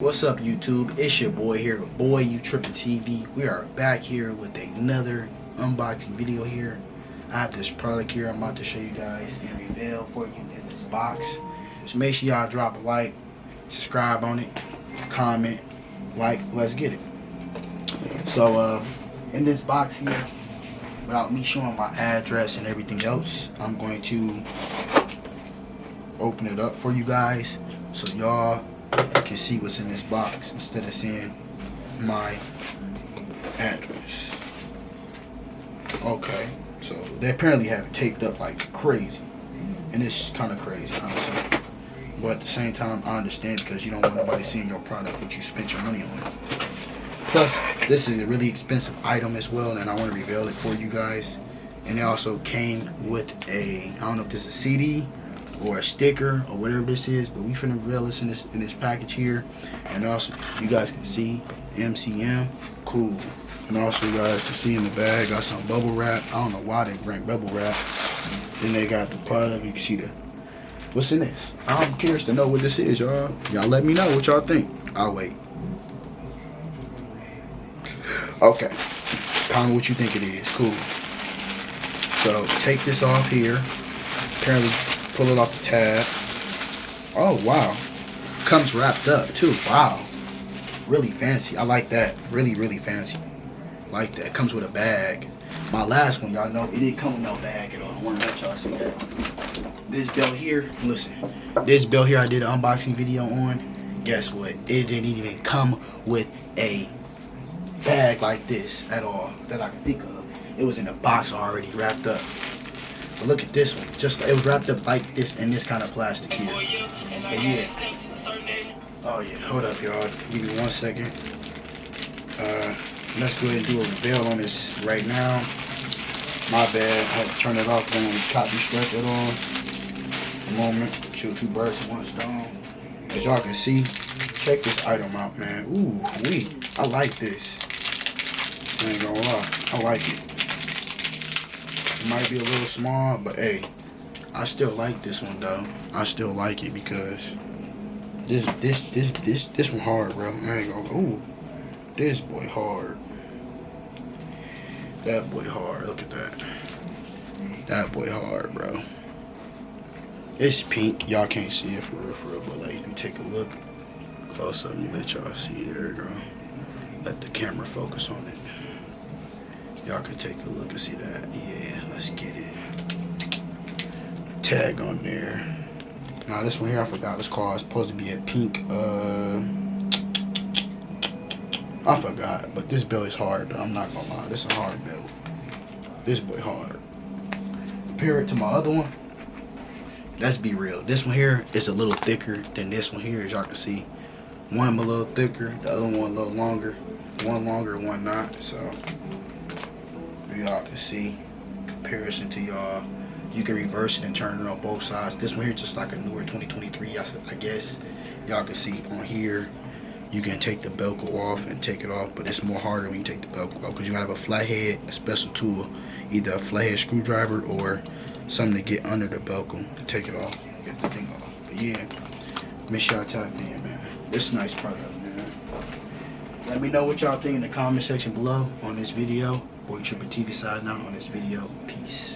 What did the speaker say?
What's up, YouTube? It's your boy here, boy you trippin' TV. We are back here with another unboxing video here. I have this product here I'm about to show you guys and reveal for you in this box. So make sure y'all drop a like, subscribe on it, comment, like, let's get it. So in this box here, without me showing my address and everything else, I'm going to open it up for you guys so y'all can see what's in this box instead of seeing my address. Okay, so they apparently have it taped up like crazy, and it's kind of crazy, honestly. But at the same time, I understand because you don't want nobody seeing your product, what you spent your money on. Plus, this is a really expensive item as well, and I want to reveal it for you guys. And it also came with a, I don't know if this is a CD or a sticker or whatever this is, but we finna reveal this in this package here. And also you guys can see MCM, cool. And also you guys can see in the bag got some bubble wrap. I don't know why they bring bubble wrap. Then they got the product. You can see the what's in this. I'm curious to know what this is, y'all. Y'all let me know what y'all think. I'll wait. Okay, comment what you think it is. Cool. So take this off here. Apparently pull it off the tab. Oh wow, comes wrapped up too. Wow, really fancy. I like that. Really fancy. Like that. Comes with a bag. My last one, y'all know, it didn't come with no bag at all. I want to let y'all see that. This belt here, listen, this belt here I did an unboxing video on. Guess what? It didn't even come with a bag like this at all that I can think of. It was in a box already wrapped up. But look at this one. Just it was wrapped up like this in this kind of plastic here. But yeah. Oh yeah. Hold up, y'all. Give me 1 second. Let's go ahead and do a reveal on this right now. My bad. I had to turn it off. Then we copy strap it on. A moment. Kill two birds with one stone. As y'all can see, check this item out, man. Ooh, wee. I like this. I ain't gonna lie. I like it. It might be a little small, but hey, I still like this one though. I still like it because this one hard, bro. I ain't gonna. Ooh, this boy hard. That boy hard. Look at that. That boy hard, bro. It's pink. Y'all can't see it for real, but like, if you take a look close up, and let y'all see. There you go. Let the camera focus on it. Y'all can take a look and see that. Yeah, let's get it. Tag on there. Now this one here I forgot. It's called. It's supposed to be a pink. I forgot. But this belt is hard though. I'm not gonna lie. This is a hard belt. This boy hard. Compare it to my other one. Let's be real. This one here is a little thicker than this one here, as y'all can see. One a little thicker, the other one a little longer. One longer, one not. So y'all can see comparison to y'all. You can reverse it and turn it on both sides. This one here just like a newer 2023, I guess. Y'all can see on here you can take the Velcro off and take it off, but it's more harder when you take the Velcro off because you gotta have a flathead, a special tool, either a flathead screwdriver or something to get under the Velcro to take it off, get the thing off. But yeah, make sure y'all tap in, man. This is a nice product, man. Let me know what y'all think in the comment section below on this video. Boy Trippin' TV signing out on this video. Peace.